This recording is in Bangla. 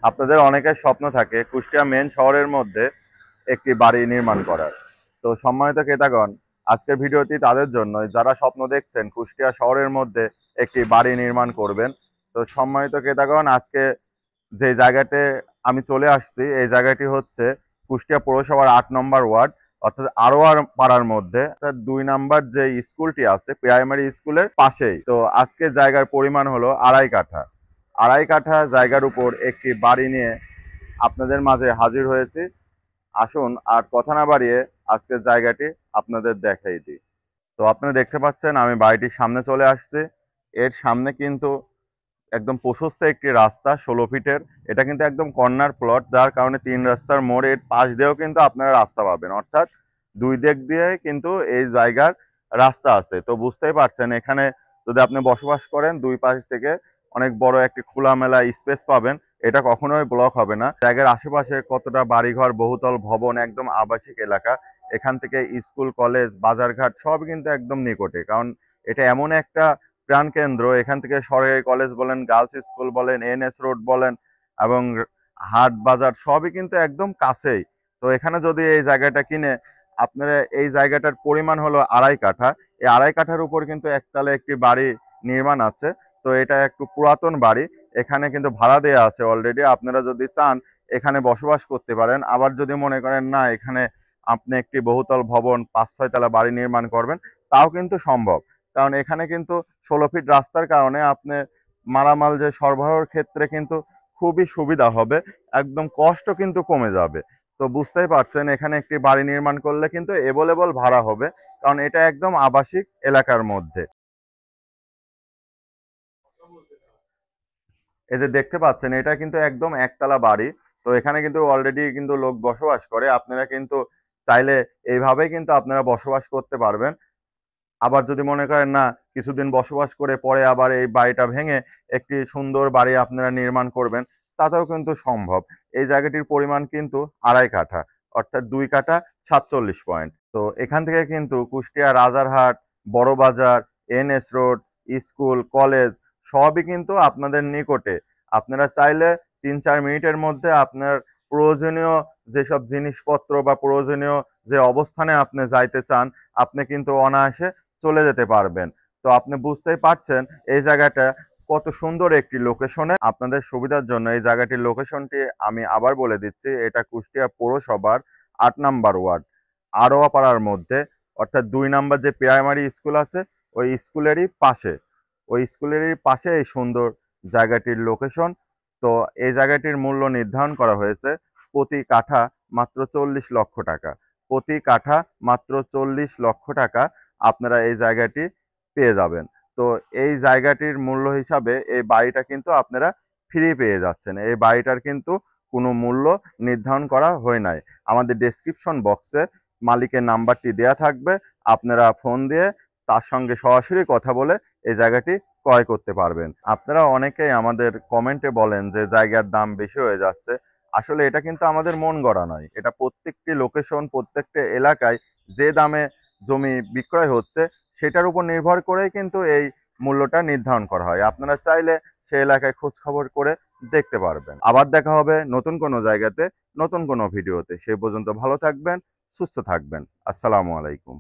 আপনাদের অনেকের স্বপ্ন থাকে কুষ্টিয়া মেন শহরের মধ্যে একটি বাড়ি নির্মাণ করার। তো সম্মানিত ক্রেতাগণ, আজকের ভিডিওটি তাদের জন্য যারা স্বপ্ন দেখছেন কুষ্টিয়া শহরের মধ্যে একটি বাড়ি নির্মাণ করবেন। তো সম্মানিত ক্রেতাগণ, আজকে যে জায়গাতে আমি চলে আসছি এই জায়গাটি হচ্ছে কুষ্টিয়া পৌরসভার ৮ নম্বর ওয়ার্ড, অর্থাৎ আরোয়ার পাড়ার মধ্যে ২ নম্বর যে স্কুলটি আছে প্রাইমারি স্কুলের পাশেই। তো আজকে জায়গার পরিমাণ হলো ২.৫ কাঠা। ২.৫ কাঠা জায়গার উপর একটি বাড়ি নিয়ে আপনাদের মাঝে হাজির হয়েছি। আসুন আর কথা না বাড়িয়ে আজকের জায়গাটি আপনাদের দেখাই দিই। তো আপনারা দেখতে পাচ্ছেন আমি বাড়িটির সামনে চলে আসছি। এর সামনে কিন্তু একদম প্রশস্ত একটি রাস্তা ১৬ ফিটের। এটা কিন্তু একদম কর্নার প্লট, যার কারণে ৩ রাস্তার মোড়, এর পাশ দিয়েও কিন্তু আপনারা রাস্তা পাবেন, অর্থাৎ দুই দিক দিয়ে কিন্তু এই জায়গার রাস্তা আছে। তো বুঝতেই পারছেন এখানে যদি আপনি বসবাস করেন দুই পাশ থেকে অনেক বড় একটি খোলামেলা স্পেস পাবেন। এটা কখনোই ব্লক হবে না। জায়গার আশেপাশে কতটা বাড়িঘর, বহুতল ভবন, একদম আবাসিক এলাকা। এখান থেকে স্কুল, কলেজ, বাজারঘাট সব কিন্তু একদম নিকটে, কারণ এটা এমন একটা প্রাণকেন্দ্র। এখান থেকে সরকারি কলেজ বলেন, গার্লস স্কুল বলেন, NS রোড বলেন এবং হাট বাজার সবই কিন্তু একদম কাছেই। তো এখানে যদি এই জায়গাটা কিনে আপনারা, এই জায়গাটার পরিমাণ হলো ২.৫ কাঠা। এই ২.৫ কাঠার উপর কিন্তু একতলা একটি বাড়ি নির্মাণ আছে। তো এটা একটু পুরাতন বাড়ি, এখানে কিন্তু ভাড়া দেওয়া আছে অলরেডি। আপনারা যদি চান এখানে বসবাস করতে পারেন। আবার যদি মনে করেন না এখানে আপনি একটি বহুতল ভবন ৫-৬ তলা বাড়ি নির্মাণ করবেন, তাও কিন্তু সম্ভব। কারণ এখানে কিন্তু ১৬ ফিট রাস্তার কারণে আপনি মালামাল যে সরবরাহের ক্ষেত্রে কিন্তু খুবই সুবিধা হবে, একদম কষ্ট কিন্তু কমে যাবে। তো বুঝতেই পারছেন এখানে একটি বাড়ি নির্মাণ করলে কিন্তু এভেলেবল ভাড়া হবে, কারণ এটা একদম আবাসিক এলাকার মধ্যে। এই যে দেখতে পাচ্ছেন এটা কিন্তু একদম একতলা বাড়ি। তো এখানে কিন্তু অলরেডি কিন্তু লোক বসবাস করে। আপনারা কিন্তু চাইলে এইভাবেই কিন্তু আপনারা বসবাস করতে পারবেন। আবার যদি মনে করেন না কিছুদিন বসবাস করে পরে আবার এই বাড়িটা ভেঙে একটি সুন্দর বাড়ি আপনারা নির্মাণ করবেন, তাতেও কিন্তু সম্ভব। এই জায়গাটির পরিমাণ কিন্তু ২.৫ কাঠা, অর্থাৎ ২ কাঠা ৪৭ পয়েন্ট। তো এখান থেকে কিন্তু Kushtia Rajarhat, Barabazar, NS road, school, college সবই কিন্তু আপনাদের নিকটে। আপনারা চাইলে ৩-৪ মিনিটের মধ্যে আপনার প্রয়োজনীয় যেসব জিনিসপত্র বা প্রয়োজনীয় যে অবস্থানে আপনি যাইতে চান, আপনি কিন্তু অনায়াসে চলে যেতে পারবেন। তো আপনি বুঝতেই পারছেন এই জায়গাটা কত সুন্দর একটি লোকেশনে। আপনাদের সুবিধার জন্য এই জায়গাটির লোকেশনটি আমি আবার বলে দিচ্ছি। এটা কুষ্টিয়া পৌরসভার ৮ নম্বর ওয়ার্ড, আড়োয়াপাড়ার মধ্যে, অর্থাৎ ২ নম্বর যে প্রাইমারি স্কুল আছে ওই স্কুলেরই পাশে। ওই স্কুলেরই পাশে এই সুন্দর জায়গাটির লোকেশন। তো এই জায়গাটির মূল্য নির্ধারণ করা হয়েছে প্রতি কাঠা মাত্র ৪০ লক্ষ টাকা। প্রতি কাঠা মাত্র ৪০ লক্ষ টাকা আপনারা এই জায়গাটি পেয়ে যাবেন। তো এই জায়গাটির মূল্য হিসাবে এই বাড়িটা কিন্তু আপনারা ফ্রি পেয়ে যাচ্ছেন। এই বাড়িটার কিন্তু কোনো মূল্য নির্ধারণ করা হয় নাই। আমাদের ডেসক্রিপশন বক্সে মালিকের নাম্বারটি দেয়া থাকবে। আপনারা ফোন দিয়ে তার সঙ্গে সরাসরি কথা বলে এই জায়গাটি ক্রয় করতে পারবেন। আপনারা অনেকেই আমাদের কমেন্টে বলেন যে জায়গার দাম বেশি হয়ে যাচ্ছে। আসলে এটা কিন্তু আমাদের মন গড়া নয়। এটা প্রত্যেকটি লোকেশন, প্রত্যেকটা এলাকায় যে দামে জমি বিক্রয় হচ্ছে সেটার উপর নির্ভর করেই কিন্তু এই মূল্যটা নির্ধারণ করা হয়। আপনারা চাইলে সে এলাকায় খোঁজ খবর করে দেখতে পারবেন। আবার দেখা হবে নতুন কোনো জায়গাতে, নতুন কোনো ভিডিওতে। সেই পর্যন্ত ভালো থাকবেন, সুস্থ থাকবেন। আসসালামু আলাইকুম।